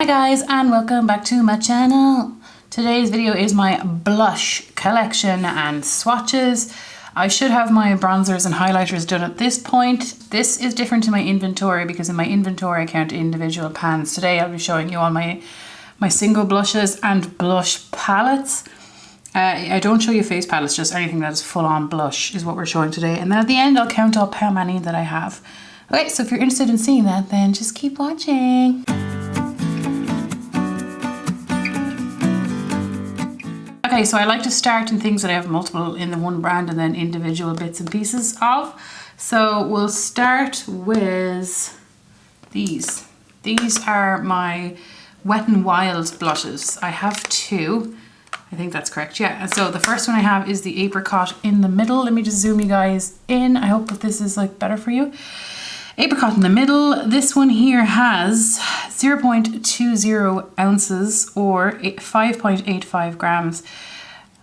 Hi guys, and welcome back to my channel. Today's video is my blush collection and swatches. I should have my bronzers and highlighters done at this point. This is different to my inventory because in my inventory I count individual pans. Today I'll be showing you all my single blushes and blush palettes. I don't show you face palettes, just anything that is full on blush is what we're showing today. And then at the end I'll count up how many that I have. Okay, so if you're interested in seeing that, then just keep watching. Okay, so I like to start in things that I have multiple in the one brand and then individual bits and pieces of. So we'll start with these. These are my Wet n Wild blushes. I have two. I think that's correct, yeah. So the first one I have is the apricot in the middle. Let me just zoom you guys in. I hope that this is like better for you. Apricot in the middle. This one here has 0.20 ounces or 5.85 grams.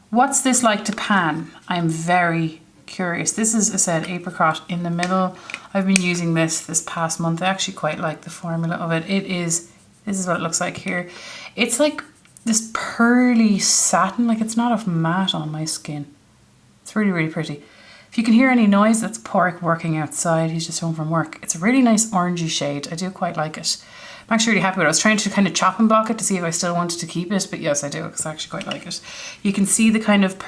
What's this like to pan? I'm very curious. This is, I said, apricot in the middle. I've been using this past month. I actually quite like the formula of it. This is what it looks like here. It's like this pearly satin, like it's not a matte on my skin. It's really, really pretty. If you can hear any noise, that's Porrick working outside. He's just home from work. It's a really nice orangey shade. I do quite like it. I'm actually really happy with it. I was trying to kind of chop and block it to see if I still wanted to keep it, but yes, I do, because I actually quite like it. You can see the kind of,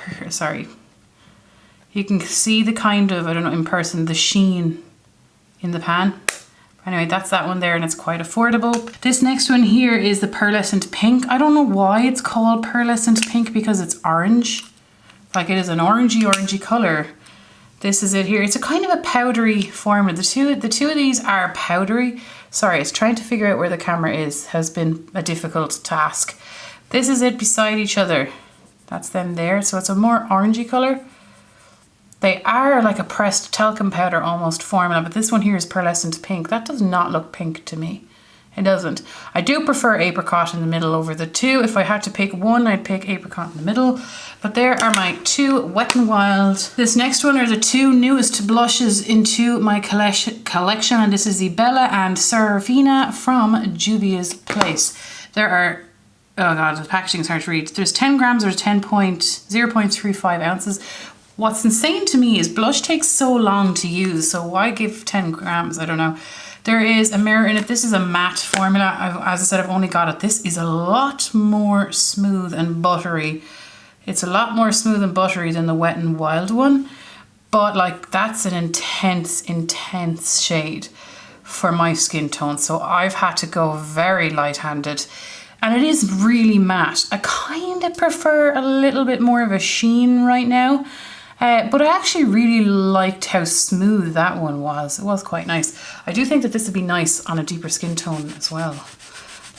you can see the kind of, I don't know, in person, the sheen in the pan. Anyway, that's that one there, and it's quite affordable. This next one here is the pearlescent pink. I don't know why it's called pearlescent pink, because it's orange. Like it is an orangey color. This is it here. It's a kind of a powdery formula. The two of these are powdery. Sorry, it's trying to figure out where the camera is has been a difficult task. This is it beside each other. That's them there. So it's a more orangey color. They are like a pressed talcum powder almost formula, but this one here is pearlescent pink. That does not look pink to me. It doesn't. I do prefer apricot in the middle over the two. If I had to pick one, I'd pick apricot in the middle. But there are my two Wet n Wild. This next one are the two newest blushes into my collection, and this is the Bella and Serafina from Juvia's Place. There are, oh god, the packaging is hard to read. There's 10 grams or 0.35 ounces. What's insane to me is blush takes so long to use, so why give 10 grams? I don't know. There is a mirror in it. This is a matte formula. As I said, I've only got it. This is a lot more smooth and buttery. It's a lot more smooth and buttery than the Wet n Wild one. But like that's an intense shade for my skin tone. So I've had to go very light-handed. And it is really matte. I kind of prefer a little bit more of a sheen right now. But I actually really liked how smooth that one was. It was quite nice. I do think that this would be nice on a deeper skin tone as well.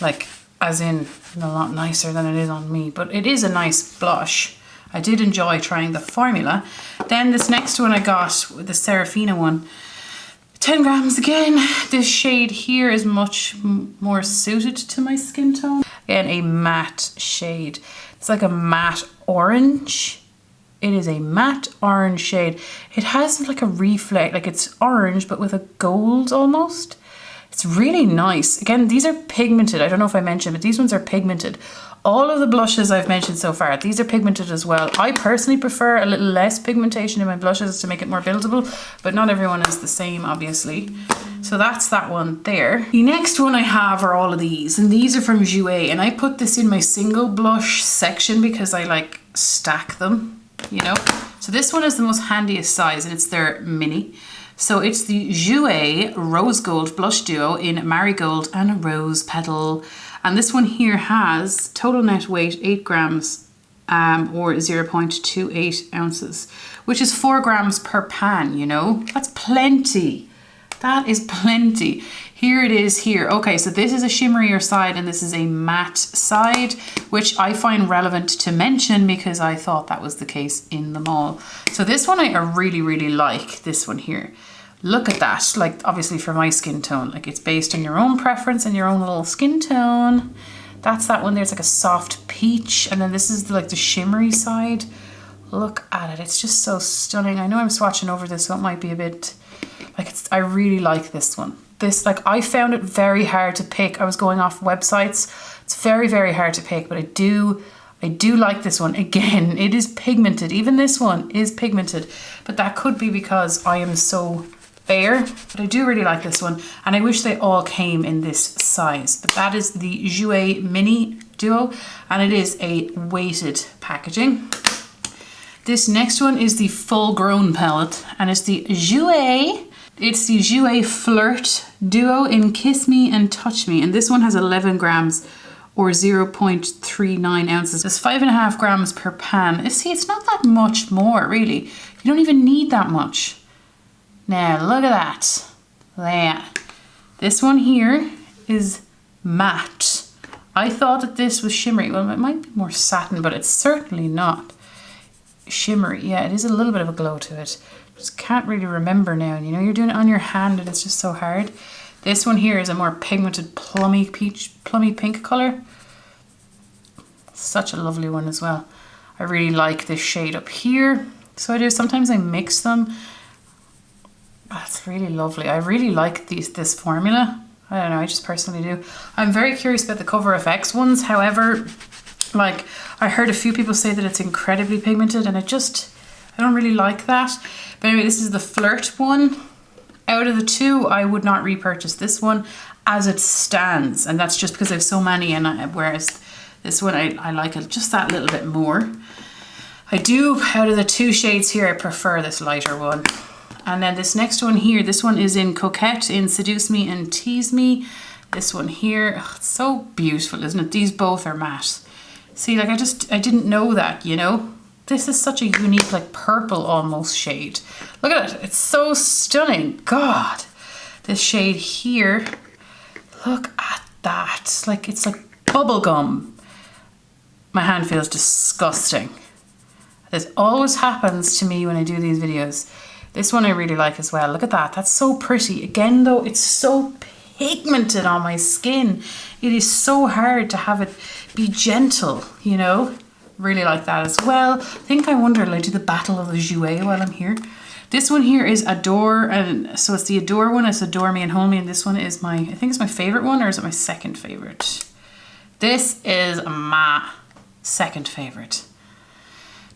Like, as in, a lot nicer than it is on me. But it is a nice blush. I did enjoy trying the formula. Then this next one I got, the Serafina one. 10 grams again. This shade here is much more suited to my skin tone. Again, a matte shade. It's like a matte orange. It is a matte orange shade. It has like a reflect, like it's orange but with a gold almost. It's really nice. Again, these are pigmented. I don't know if I mentioned, but these ones are pigmented. All of the blushes I've mentioned so far, these are pigmented as well. I personally prefer a little less pigmentation in my blushes to make it more buildable, but not everyone is the same, obviously. So that's that one there. The next one I have are all of these, and these are from Jouer, and I put this in my single blush section because I like stack them. You know, so this one is the most handiest size, and it's their mini. So it's the Jouer Rose Gold Blush Duo in Marigold and Rose Petal. And this one here has total net weight 8 grams or 0.28 ounces, which is 4 grams per pan, you know. That's plenty. That is plenty. Here it is here. Okay, so this is a shimmerier side and this is a matte side, which I find relevant to mention because I thought that was the case in the mall. So this one I really, really like, this one here. Look at that, like obviously for my skin tone, like it's based on your own preference and your own little skin tone. That's that one there, it's like a soft peach. And then this is like the shimmery side. Look at it, it's just so stunning. I know I'm swatching over this, so it might be a bit, like I really like this one. this, like I found it very hard to pick. I was going off websites. It's very, very hard to pick, but I do like this one. Again, it is pigmented. Even this one is pigmented, but that could be because I am so fair, but I do really like this one, and I wish they all came in this size. But that is the Jouer Mini Duo, and it is a weighted packaging. This next one is the full grown palette, and it's the Jouer. It's the Jouer Flirt Duo in Kiss Me and Touch Me, and this one has 11 grams or 0.39 ounces. It's 5.5 grams per pan. See, it's not that much more, really. You don't even need that much. Now, look at that. There. This one here is matte. I thought that this was shimmery. Well, it might be more satin, but it's certainly not shimmery. Yeah, it is a little bit of a glow to it. Just can't really remember now. And you know, you're doing it on your hand and it's just so hard. This one here is a more pigmented plummy pink color. Such a lovely one as well. I really like this shade up here. So I do, sometimes I mix them. That's really lovely. I really like this formula. I don't know, I just personally do. I'm very curious about the Cover FX ones. However, like I heard a few people say that it's incredibly pigmented, and I don't really like that. But anyway, this is the Flirt one. Out of the two, I would not repurchase this one as it stands, and that's just because I have so many, and whereas this one I like it just that little bit more. I do, out of the two shades here, I prefer this lighter one. And then this next one here, this one is in Coquette, in Seduce Me and Tease Me. This one here, oh, it's so beautiful, isn't it? These both are matte. See, like I didn't know that, you know? This is such a unique, like purple almost shade. Look at it, it's so stunning. God, this shade here, look at that. Like, it's like bubble gum. My hand feels disgusting. This always happens to me when I do these videos. This one I really like as well. Look at that, that's so pretty. Again though, it's so pigmented on my skin. It is so hard to have it be gentle, you know? Really like that as well. I think I wonder, will I do the Battle of the Jouer while I'm here? This one here is Adore, and so it's the Adore one, it's Adore Me and Hold Me, and this one is I think it's my favorite one, or is it my second favorite? This is my second favorite.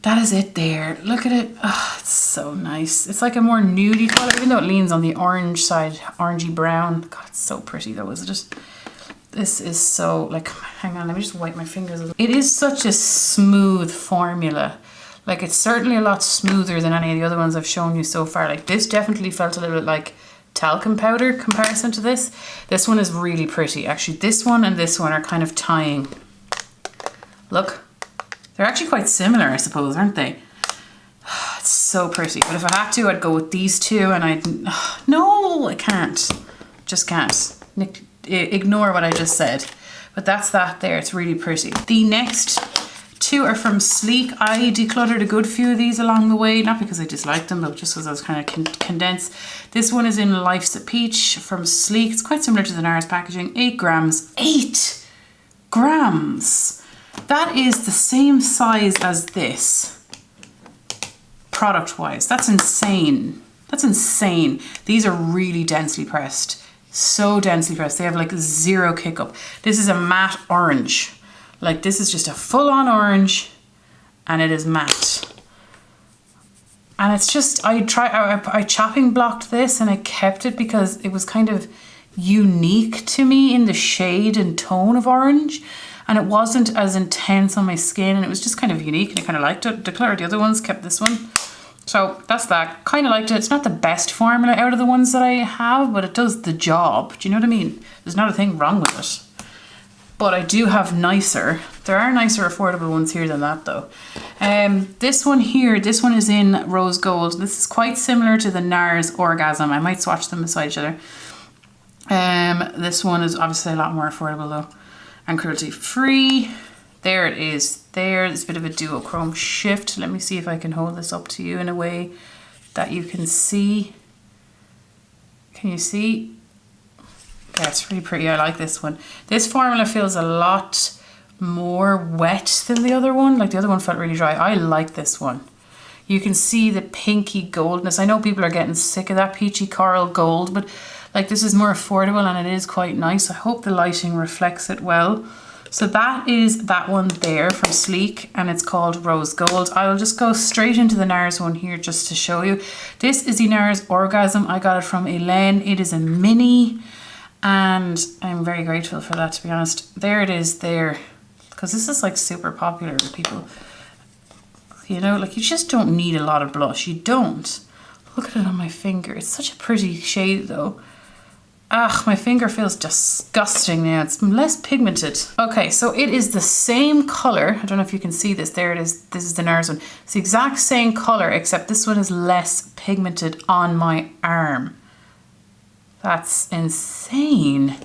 That is it there. Look at it. Oh, it's so nice. It's like a more nudie color, even though it leans on the orange side, orangey brown. God, it's so pretty though, is it just? This is so, like, hang on, let me just wipe my fingers a little. It is such a smooth formula. Like, it's certainly a lot smoother than any of the other ones I've shown you so far. Like, this definitely felt a little bit like talcum powder comparison to this. This one is really pretty. Actually, this one and this one are kind of tying. Look, they're actually quite similar, I suppose, aren't they? It's so pretty. But if I had to, I'd go with these two, and no, I can't. Just can't. Ignore what I just said. But that's that there. It's really pretty. The next two are from Sleek. I decluttered a good few of these along the way, not because I disliked them, but just because I was kind of condensed. This one is in Life's a Peach from Sleek. It's quite similar to the NARS packaging. 8 grams. 8 grams! That is the same size as this, product-wise. That's insane. That's insane. These are really densely pressed. So densely pressed. They have like zero kick up. This is a matte orange. Like, this is just a full-on orange, and it is matte. And it's just, I chopping blocked this and I kept it because it was kind of unique to me in the shade and tone of orange, and it wasn't as intense on my skin, and it was just kind of unique, and I kind of liked it. Decluttered the other ones, kept this one. So that's that. Kind of liked it. It's not the best formula out of the ones that I have, but it does the job. Do you know what I mean? There's not a thing wrong with it. But I do have nicer. There are nicer affordable ones here than that though. This one here, this one is in Rose Gold. This is quite similar to the NARS Orgasm. I might swatch them beside each other. This one is obviously a lot more affordable though, and cruelty free. There it is. There's a bit of a duochrome shift. Let me see if I can hold this up to you in a way that you can see. Can you see? Yeah, it's really pretty. I like this one. This formula feels a lot more wet than the other one. Like, the other one felt really dry. I like this one. You can see the pinky goldness. I know people are getting sick of that peachy coral gold, but Like this is more affordable and it is quite nice. I hope the lighting reflects it well. So that is that one there from Sleek, and it's called Rose Gold. I'll just go straight into the NARS one here just to show you. This is the NARS Orgasm. I got it from Elaine. It is a mini, and I'm very grateful for that, to be honest. There it is there, because this is like super popular with people. You know, like you just don't need a lot of blush. You don't. Look at it on my finger. It's such a pretty shade though. Ah, my finger feels disgusting now. It's less pigmented. Okay, so it is the same color. I don't know if you can see this. There it is. This is the NARS one. It's the exact same color, except this one is less pigmented on my arm. That's insane.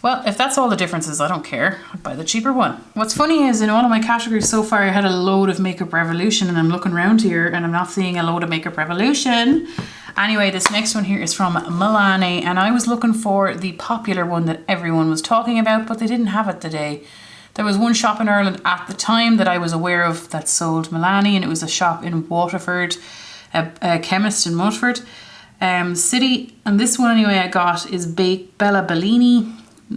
Well, if that's all the differences, I don't care. I'd buy the cheaper one. What's funny is in all of my categories so far, I had a load of Makeup Revolution, and I'm looking around here and I'm not seeing a load of Makeup Revolution. Anyway, this next one here is from Milani, and I was looking for the popular one that everyone was talking about, but they didn't have it today. There was one shop in Ireland at the time that I was aware of that sold Milani, and it was a shop in Waterford, a chemist in Waterford City. And this one anyway I got is Bella Bellini,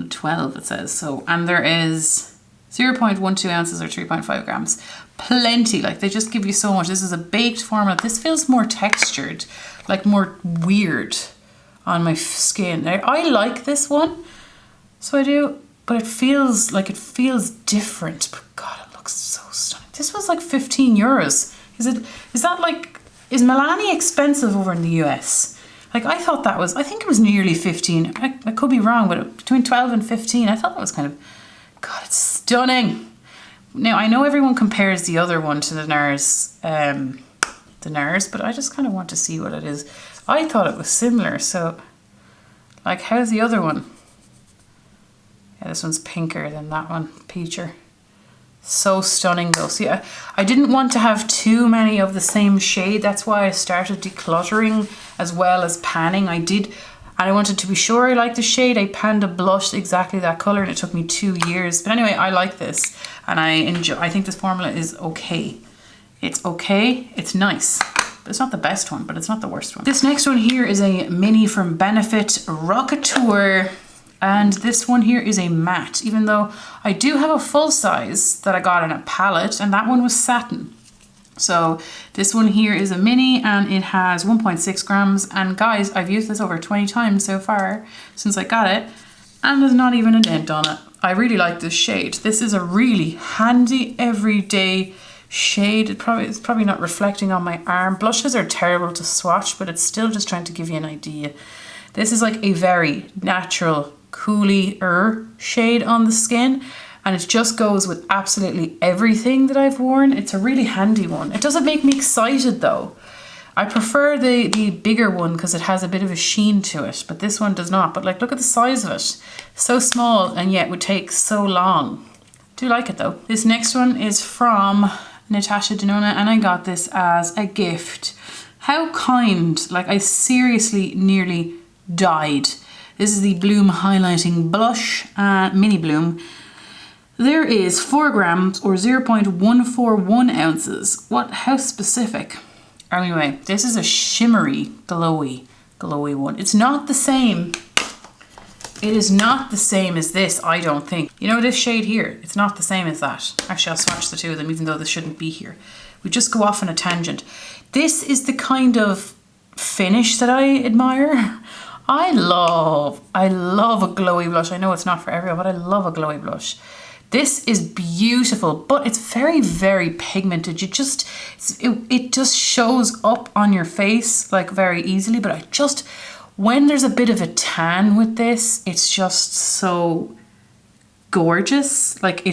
12 it says. So, and there is 0.12 ounces or 3.5 grams. Plenty, like they just give you so much. This is a baked formula. This feels more textured, like more weird on my skin. I like this one, so I do, but it feels different. But God, it looks so stunning. This was like 15 euros. Is Milani expensive over in the US? Like I thought that was, I think it was nearly 15. I could be wrong, but between 12 and 15. I thought that was kind of, God, it's stunning. Now, I know everyone compares the other one to the NARS, but I just kind of want to see what it is. I thought it was similar, so, like, how's the other one? Yeah, this one's pinker than that one, peacher. So stunning though. See, I didn't want to have too many of the same shade. That's why I started decluttering as well as panning. And I wanted to be sure I liked the shade. I panned a blush exactly that color, and it took me 2 years. But anyway, I like this, and I think this formula is okay. It's okay, it's nice. But it's not the best one, but it's not the worst one. This next one here is a mini from Benefit Rockateur. And this one here is a matte, even though I do have a full size that I got in a palette, and that one was satin. So this one here is a mini, and it has 1.6 grams. And guys, I've used this over 20 times so far since I got it, and there's not even a dent on it. I really like this shade. This is a really handy everyday shade. It's probably not reflecting on my arm. Blushes are terrible to swatch, but it's still just trying to give you an idea. This is like a very natural, coolie-er shade on the skin, and it just goes with absolutely everything that I've worn. It's a really handy one. It doesn't make me excited though. I prefer the bigger one because it has a bit of a sheen to it, but this one does not. But like, look at the size of it. So small, and yet would take so long. Do like it though. This next one is from Natasha Denona, and I got this as a gift. How kind. Like, I seriously nearly died. This is the Bloom Highlighting Blush, Mini Bloom. There is 4 grams or 0.141 ounces. How specific? Anyway, this is a shimmery, glowy one. It's not the same. It is not the same as this, I don't think. You know this shade here? It's not the same as that. Actually, I'll swatch the two of them, even though this shouldn't be here. We just go off on a tangent. This is the kind of finish that I admire. I love a glowy blush. I know it's not for everyone, but I love a glowy blush. This is beautiful, but it's very, very pigmented. It just shows up on your face like very easily, but when there's a bit of a tan with this, it's just so gorgeous. Like,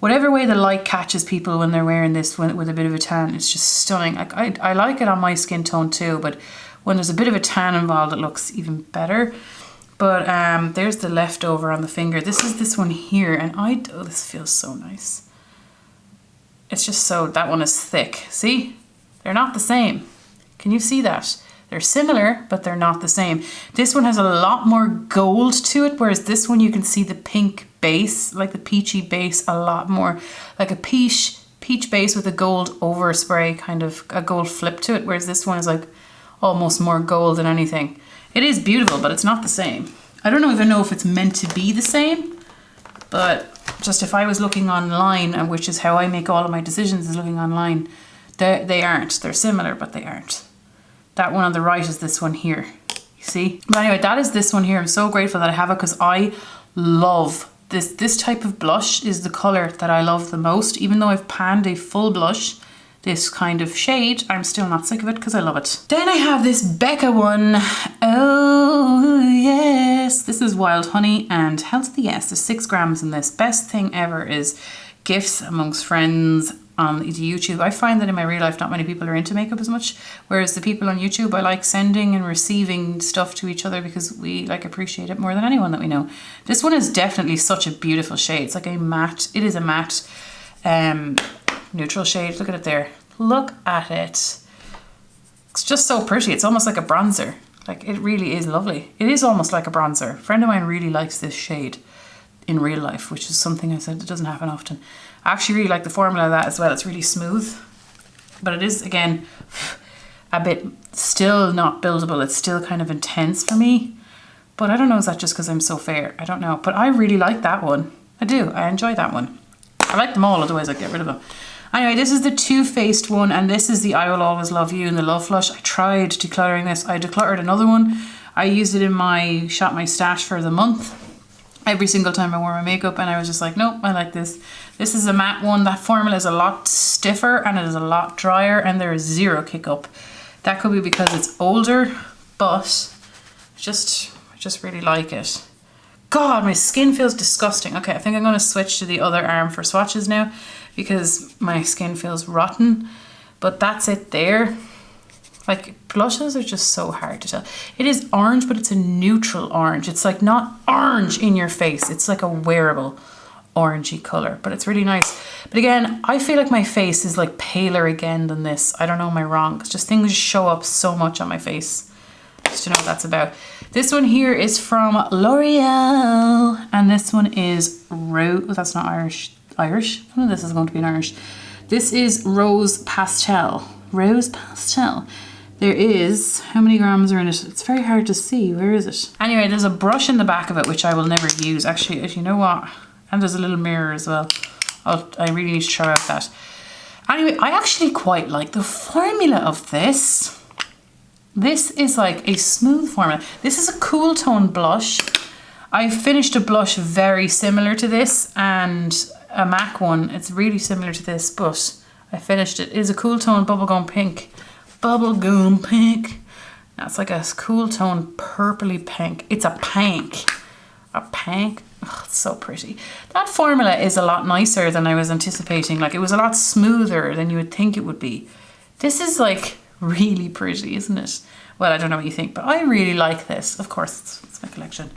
whatever way the light catches people when they're wearing this with a bit of a tan, it's just stunning. Like, I like it on my skin tone too, but when there's a bit of a tan involved, it looks even better. But there's the leftover on the finger. This is this one here, and oh, this feels so nice. It's just that one is thick. See? They're not the same. Can you see that? They're similar, but they're not the same. This one has a lot more gold to it, whereas this one you can see the pink base, like the peachy base, a lot more. Like a peach base with a gold overspray, kind of a gold flip to it, whereas this one is like almost more gold than anything. It is beautiful, but it's not the same. I don't even know if it's meant to be the same, but just if I was looking online, and which is how I make all of my decisions, is looking online, they aren't. They're similar, but they aren't. That one on the right is this one here. You see? But anyway, that is this one here. I'm so grateful that I have it because I love this. This type of blush is the colour that I love the most. Even though I've panned a full blush, this kind of shade, I'm still not sick of it because I love it. Then I have this Becca one. Oh yes, this is Wild Honey and Healthy Yes. There's 6 grams in this. Best thing ever is gifts amongst friends on YouTube. I find that in my real life not many people are into makeup as much, whereas the people on YouTube, I like sending and receiving stuff to each other because we like appreciate it more than anyone that we know. This one is definitely such a beautiful shade. It's like a matte, it is a matte neutral shade. Look at it there. Look at it. It's just so pretty. It's almost like a bronzer. Like, it really is lovely. It is almost like a bronzer. A friend of mine really likes this shade in real life, which is something I said that doesn't happen often. I actually really like the formula of that as well. It's really smooth, but it is, again, a bit still not buildable. It's still kind of intense for me, but I don't know, is that just because I'm so fair? I don't know, but I really like that one. I do. I enjoy that one. I like them all, otherwise I'd get rid of them. Anyway, this is the Too Faced one, and this is the I Will Always Love You in the Love Flush. I tried decluttering this. I decluttered another one. I used it in my Shop My Stash for the month. Every single time I wore my makeup, and I was just like, nope, I like this. This is a matte one. That formula is a lot stiffer and it is a lot drier, and there is zero kick up. That could be because it's older, but I just really like it. God, my skin feels disgusting. Okay, I think I'm going to switch to the other arm for swatches now because my skin feels rotten, but that's it there. Like, blushes are just so hard to tell. It is orange, but it's a neutral orange. It's like not orange in your face. It's like a wearable orangey colour, but it's really nice. But again, I feel like my face is like paler again than this. I don't know, am I wrong? It's just things show up so much on my face. Just to know what that's about. This one here is from L'Oreal, and this one is Rose. Oh, that's not Irish. Irish? Oh, this is going to be an Irish. This is Rose Pastel. Rose Pastel. There is, how many grams are in it? It's very hard to see. Where is it? Anyway, there's a brush in the back of it, which I will never use. Actually, you know what? And there's a little mirror as well. I really need to try out that. Anyway, I actually quite like the formula of this. This is like a smooth formula. This is a cool tone blush. I finished a blush very similar to this, and a MAC one. It's really similar to this, but I finished it. It is a cool tone bubblegum pink. Bubblegum pink. That's like a cool tone purpley pink. It's a pink. A pink. Oh, it's so pretty. That formula is a lot nicer than I was anticipating. Like, it was a lot smoother than you would think it would be. This is like really pretty, isn't it? Well, I don't know what you think, but I really like this. Of course, it's my collection.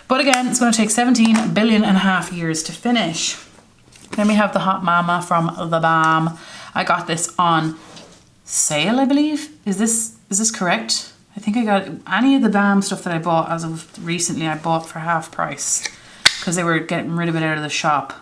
But again, it's going to take 17 billion and a half years to finish. Then we have the Hot Mama from TheBalm. I got this on sale, I believe. Is this correct? I think I got any of the Balm stuff that I bought as of recently, I bought for half price because they were getting rid of it out of the shop.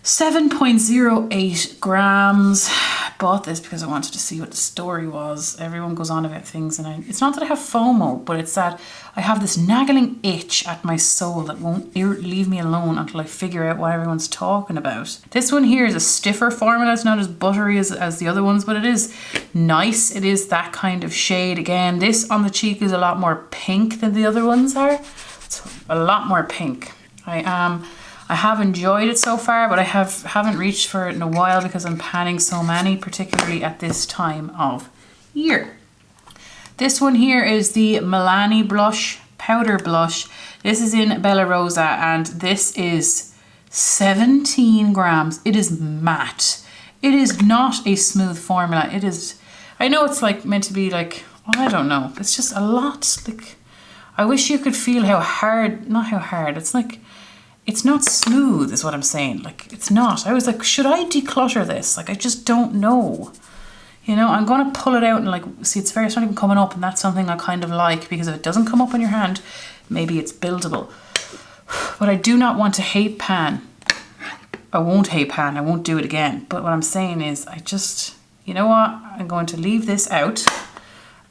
7.08 grams. I bought this because I wanted to see what the story was. Everyone goes on about things, and it's not that I have FOMO, but it's that I have this nagging itch at my soul that won't leave me alone until I figure out what everyone's talking about. This one here is a stiffer formula. It's not as buttery as the other ones, but it is nice. It is that kind of shade. Again, this on the cheek is a lot more pink than the other ones are. It's a lot more pink. I have enjoyed it so far, but I haven't reached for it in a while because I'm panning so many, particularly at this time of year. This one here is the Milani blush, powder blush. This is in Bella Rosa, and this is 17 grams. It is matte. It is not a smooth formula. It is, I know it's like meant to be like, well, I don't know. It's just a lot. Like, I wish you could feel how hard, not how hard, it's like, it's not smooth is what I'm saying. Like, it's not. I was like, should I declutter this? Like, I just don't know. You know, I'm going to pull it out and like, see, it's not even coming up, and that's something I kind of like, because if it doesn't come up on your hand, maybe it's buildable. But I do not want to hate pan. I won't hate pan. I won't do it again. But what I'm saying is, I just, you know what? I'm going to leave this out,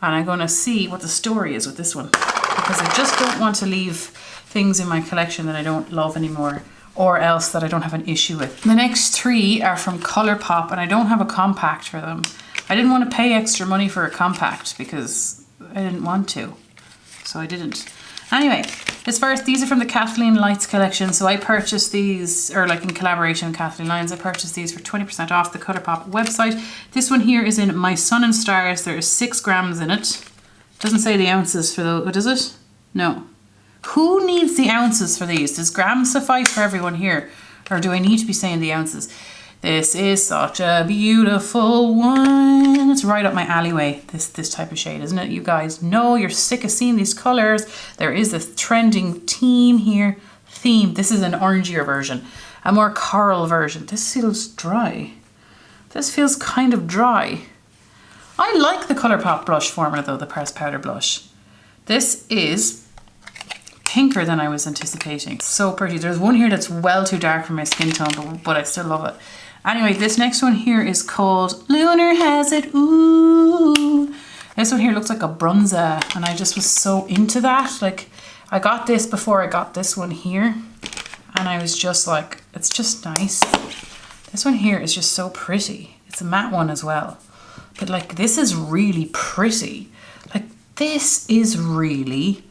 and I'm going to see what the story is with this one, because I just don't want to leave things in my collection that I don't love anymore, or else that I don't have an issue with. The next 3 are from ColourPop, and I don't have a compact for them. I didn't want to pay extra money for a compact because I didn't want to, so I didn't. Anyway, as far as these are from the Kathleen Lights collection, so I purchased these, or like in collaboration with Kathleen Lyons, I purchased these for 20% off the ColourPop website. This one here is in My Sun and Stars. There is 6 grams in it. Doesn't say the ounces for those, does it? No. Who needs the ounces for these? Does grams suffice for everyone here? Or do I need to be saying the ounces? This is such a beautiful one. It's right up my alleyway, this type of shade, isn't it? You guys know you're sick of seeing these colors. There is this trending theme here. This is an orangier version, a more coral version. This feels dry. This feels kind of dry. I like the ColourPop blush formula though, the pressed powder blush. This is pinker than I was anticipating. So pretty. There's one here that's well too dark for my skin tone, but I still love it. Anyway, this next one here is called Lunar Has It, ooh. This one here looks like a bronzer, and I just was so into that. Like, I got this before I got this one here, and I was just like, it's just nice. This one here is just so pretty. It's a matte one as well. But like, this is really pretty. Like, this is really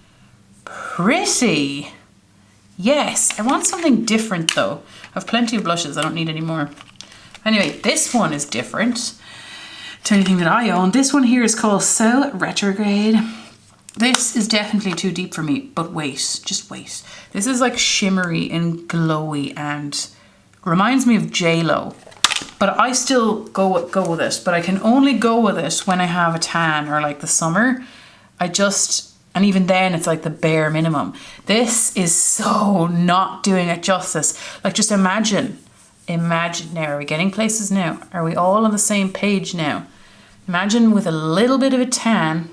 pretty. Yes, I want something different though. I have plenty of blushes, I don't need any more. Anyway, this one is different to anything that I own. This one here is called So Retrograde. This is definitely too deep for me, but wait, just wait. This is like shimmery and glowy and reminds me of J-Lo. But I still go with it, but I can only go with it when I have a tan or like the summer. And even then it's like the bare minimum. This is so not doing it justice. Like, just imagine now, are we getting places now? Are we all on the same page now? Imagine with a little bit of a tan,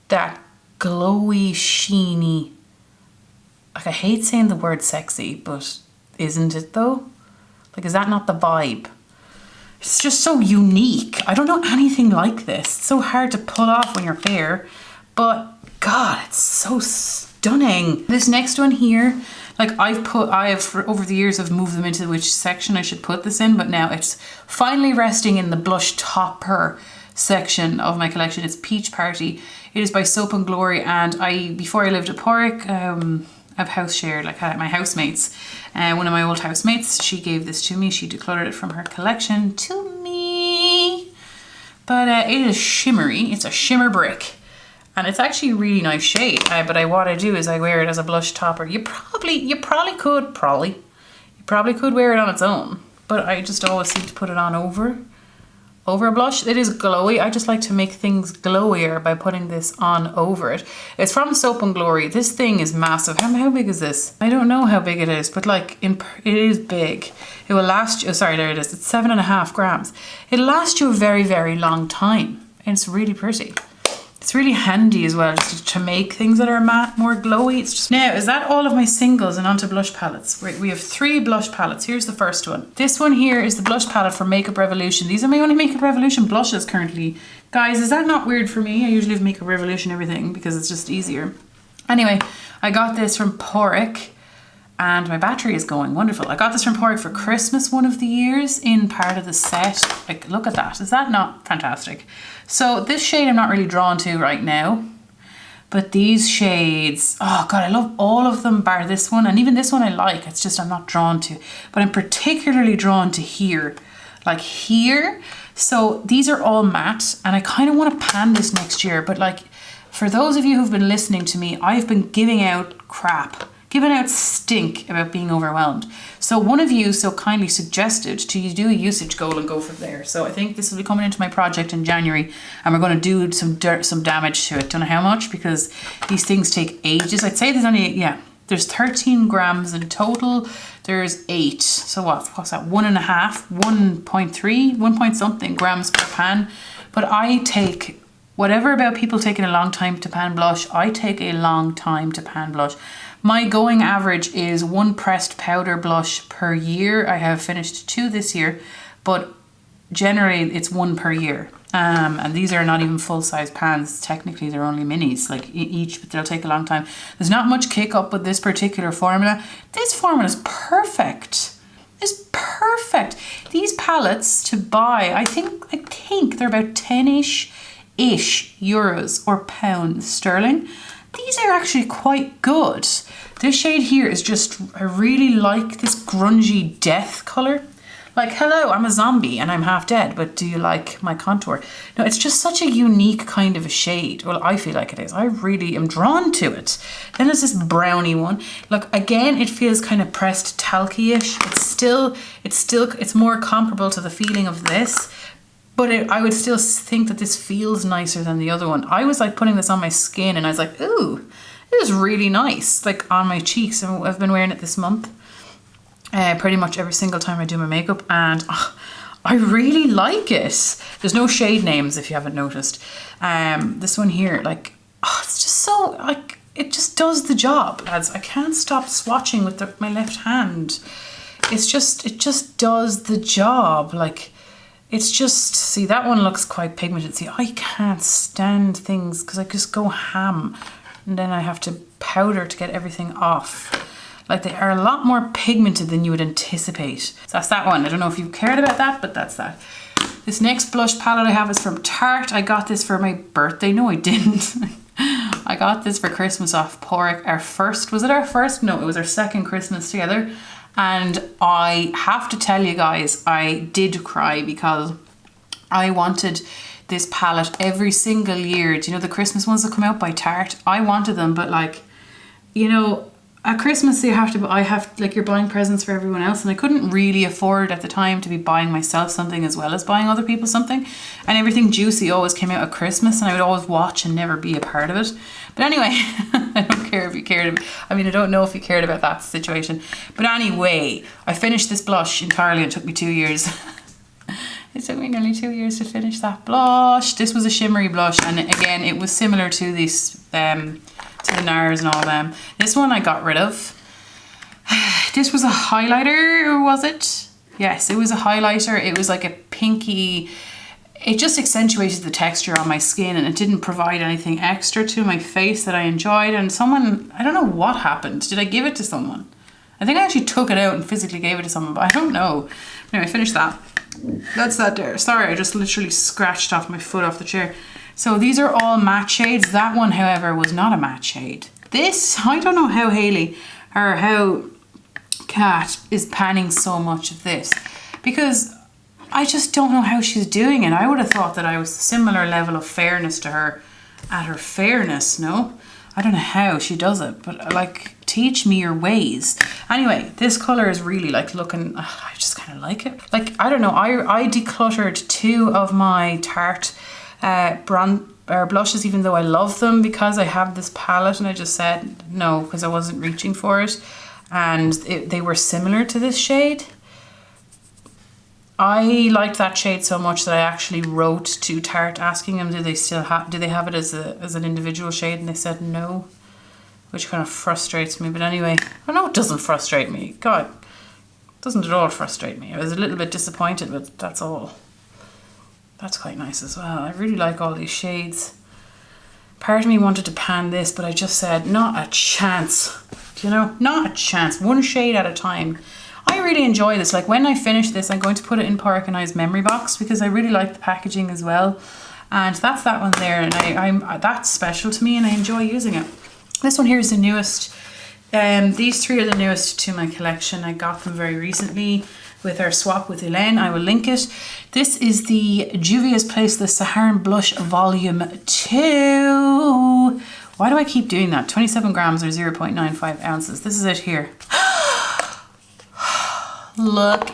that glowy, sheeny, like, I hate saying the word sexy, but isn't it though? Like, is that not the vibe? It's just so unique. I don't know anything like this. It's so hard to pull off when you're fair, but God, it's so stunning. This next one here, like, over the years I've moved them into which section I should put this in, but now it's finally resting in the blush topper section of my collection. It's Peach Party. It is by Soap and Glory, and before I lived at Porrick, I've house shared, like, my housemates. One of my old housemates, she gave this to me. She decluttered it from her collection to me. But it is shimmery. It's a shimmer brick. And it's actually a really nice shade. But what I do is I wear it as a blush topper. You probably could wear it on its own. But I just always seem to put it on over a blush. It is glowy. I just like to make things glowier by putting this on over it. It's from Soap and Glory. This thing is massive. How big is this? I don't know how big it is, but like, it is big. It will last you, oh, sorry, there it is. It's 7.5 grams. It'll last you a very, very long time. And it's really pretty. It's really handy as well, just to make things that are matte more glowy. It's just... Now, is that all of my singles and onto blush palettes? We have 3 blush palettes. Here's the first one. This one here is the blush palette for Makeup Revolution. These are my only Makeup Revolution blushes currently. Guys, is that not weird for me? I usually have Makeup Revolution everything because it's just easier. Anyway, I got this from Porrick. And my battery is going wonderful. I got this from Porrick for Christmas one of the years in part of the set. Like, look at that. Is that not fantastic? So this shade I'm not really drawn to right now. But these shades, oh God, I love all of them bar this one. And even this one I like. It's just I'm not drawn to. But I'm particularly drawn to here. Like here. So these are all matte. And I kind of want to pan this next year. But like, for those of you who've been listening to me, I've been giving out crap. Giving out stink about being overwhelmed. So one of you so kindly suggested to do a usage goal and go from there. So I think this will be coming into my project in January, and we're going to do some damage to it. Don't know how much, because these things take ages. I'd say there's only, there's 13 grams in total. There's 8. So what's that? 1.5, 1.3, 1 point something grams per pan. But I take, whatever about people taking a long time to pan blush, I take a long time to pan blush. My going average is 1 pressed powder blush per year. I have finished 2 this year, but generally it's one per year. And these are not even full-size pans. Technically, they're only minis, like each, but they'll take a long time. There's not much kick up with this particular formula. This formula is perfect. It's perfect. These palettes to buy, I think they're about 10-ish euros or pounds sterling. These are actually quite good. This shade here is just, I really like this grungy death color. Like, hello, I'm a zombie and I'm half dead, but do you like my contour? No, it's just such a unique kind of a shade. Well, I feel like it is. I really am drawn to it. Then there's this brownie one. Look, again, it feels kind of pressed talky-ish. It's more comparable to the feeling of this, but I would still think that this feels nicer than the other one. I was like putting this on my skin and I was like, ooh, it is really nice, like on my cheeks. And I've been wearing it this month. Pretty much every single time I do my makeup, and I really like it. There's no shade names if you haven't noticed. This one here, like, it's just so, like, it just does the job, lads. I can't stop swatching with my left hand. It just does the job. Like, it's just, see, that one looks quite pigmented. See, I can't stand things because I just go ham and then I have to powder to get everything off. Like, they are a lot more pigmented than you would anticipate. So that's that one. I don't know if you cared about that, but that's that. This next blush palette I have is from Tarte. I got this for my birthday. No, I didn't. I got this for Christmas off Porrick. Was it our first? No, it was our second Christmas together. And I have to tell you guys, I did cry because I wanted this palette every single year. Do you know the Christmas ones that come out by Tarte? I wanted them, but like, you know, at Christmas you're buying presents for everyone else, and I couldn't really afford at the time to be buying myself something as well as buying other people something, and everything juicy always came out at Christmas and I would always watch and never be a part of it. But anyway, I don't care if you cared. I mean, I don't know if you cared about that situation. But anyway, I finished this blush entirely. It took me 2 years. It took me nearly 2 years to finish that blush. This was a shimmery blush, and again, it was similar to these to the NARS and all of them. This one I got rid of. This was a highlighter, or was it? Yes, it was a highlighter. It was like a pinky. It just accentuated the texture on my skin, and it didn't provide anything extra to my face that I enjoyed. And someone, I don't know what happened. Did I give it to someone? I think I actually took it out and physically gave it to someone, but I don't know. Anyway, I finished that. That's that there. Sorry, I just literally scratched off my foot off the chair. So these are all matte shades. That one, however, was not a matte shade. This, I don't know how Hayley or how Kat is panning so much of this, because I just don't know how she's doing it. I would have thought that I was a similar level of fairness to her at her fairness, no? I don't know how she does it, but like, teach me your ways. Anyway, this color is really like looking, I just kind of like it. Like, I don't know, I decluttered 2 of my Tarte blushes, even though I love them, because I have this palette, and I just said no because I wasn't reaching for it, and they were similar to this shade. I liked that shade so much that I actually wrote to Tarte asking them, do they have it as an individual shade, and they said no, which kind of frustrates me. But anyway, I know it doesn't frustrate me. God, it doesn't at all frustrate me. I was a little bit disappointed, but that's all. That's quite nice as well. I really like all these shades. Part of me wanted to pan this, but I just said, not a chance. Do you know? Not a chance. One shade at a time. I really enjoy this. Like, when I finish this, I'm going to put it in Porrick memory box because I really like the packaging as well. And that's that one there. And that's special to me and I enjoy using it. This one here is the newest. These 3 are the newest to my collection. I got them very recently with our swap with Elaine. I will link it. This is the Juvia's Place the Saharan Blush Volume 2. Why do I keep doing that? 27 grams or 0.95 ounces. This is it here. Look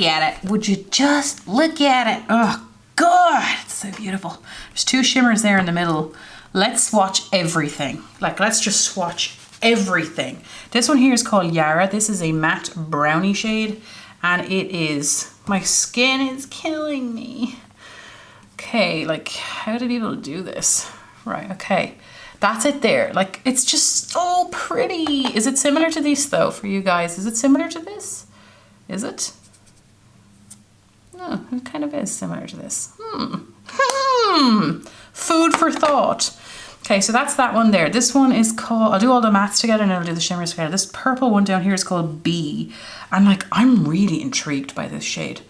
at it. Would you just look at it? Oh God, it's so beautiful. There's 2 shimmers there in the middle. Let's swatch everything. Like, let's just swatch everything. This one here is called Yara. This is a matte brownie shade, and it is, my skin is killing me. Okay, like, how do people do this? Right, okay. That's it there. Like, it's just so pretty. Is it similar to these though for you guys? Is it similar to this? Is it? Oh, it kind of is similar to this. Food for thought. Okay, so that's that one there. This one is called, I'll do all the mattes together and I'll do the shimmers together. This purple one down here is called B. And like, I'm really intrigued by this shade.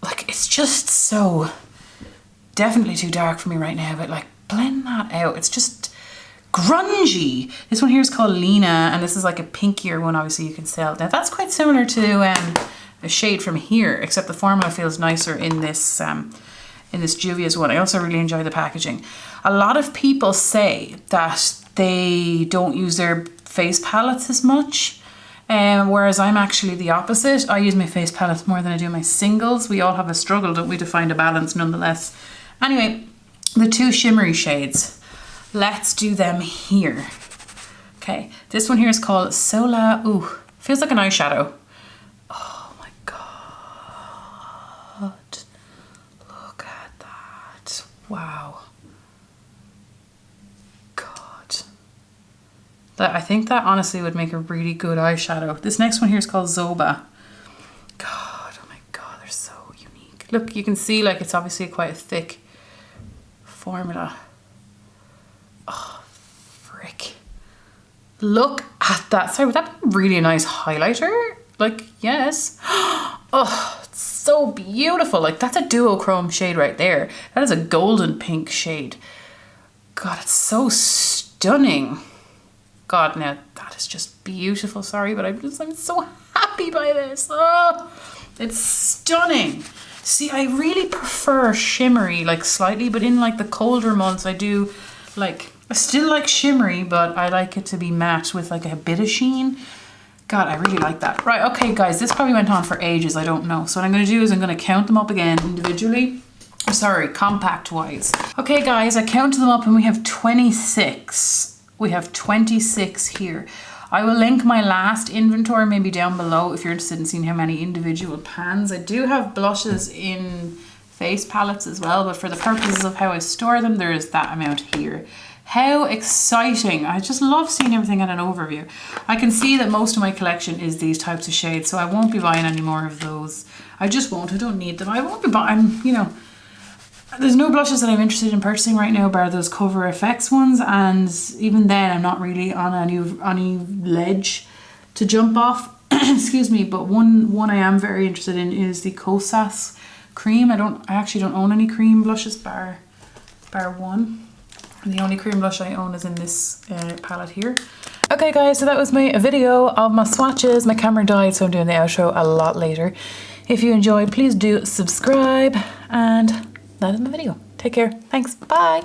Like, it's just so definitely too dark for me right now, but like, blend that out. It's just grungy. This one here is called Lena, and this is like a pinkier one, obviously you can sell. Now that's quite similar to a shade from here, except the formula feels nicer in this Juvia's one. I also really enjoy the packaging. A lot of people say that they don't use their face palettes as much, whereas I'm actually the opposite. I use my face palettes more than I do my singles. We all have a struggle, don't we, to find a balance nonetheless. Anyway, the two shimmery shades, let's do them here. Okay, this one here is called Sola. Ooh, feels like an eyeshadow. Oh my God. Look at that. Wow. God. I think that honestly would make a really good eyeshadow. This next one here is called Zoba. God, oh my God, they're so unique. Look, you can see like it's obviously quite a thick formula. Oh, frick. Look at that. Sorry, would that be really a nice highlighter? Like, yes. Oh, it's so beautiful. Like, that's a duochrome shade right there. That is a golden pink shade. God, it's so stunning. God, now that is just beautiful. Sorry, but I'm so happy by this. Oh, it's stunning. See, I really prefer shimmery, like slightly, but in like the colder months, I do like, I still like shimmery, but I like it to be matte with like a bit of sheen. God, I really like that. Right, okay guys, this probably went on for ages, I don't know. So what I'm gonna do is I'm gonna count them up again individually. Sorry, compact wise. Okay guys, I counted them up and we have 26. We have 26 here. I will link my last inventory maybe down below if you're interested in seeing how many individual pans. I do have blushes in face palettes as well, but for the purposes of how I store them, there is that amount here. How exciting. I just love seeing everything at an overview. I can see that most of my collection is these types of shades, so I won't be buying any more of those. I just won't, I don't need them. I won't be buying, you know, there's no blushes that I'm interested in purchasing right now bar those Cover FX ones, and even then I'm not really on any ledge to jump off. Excuse me, but one I am very interested in is the Kosas cream. I actually don't own any cream blushes bar one. And the only cream blush I own is in this palette here. Okay guys, so that was my video of my swatches. My camera died, so I'm doing the outro a lot later. If you enjoyed, please do subscribe, and that is my video. Take care. Thanks. Bye.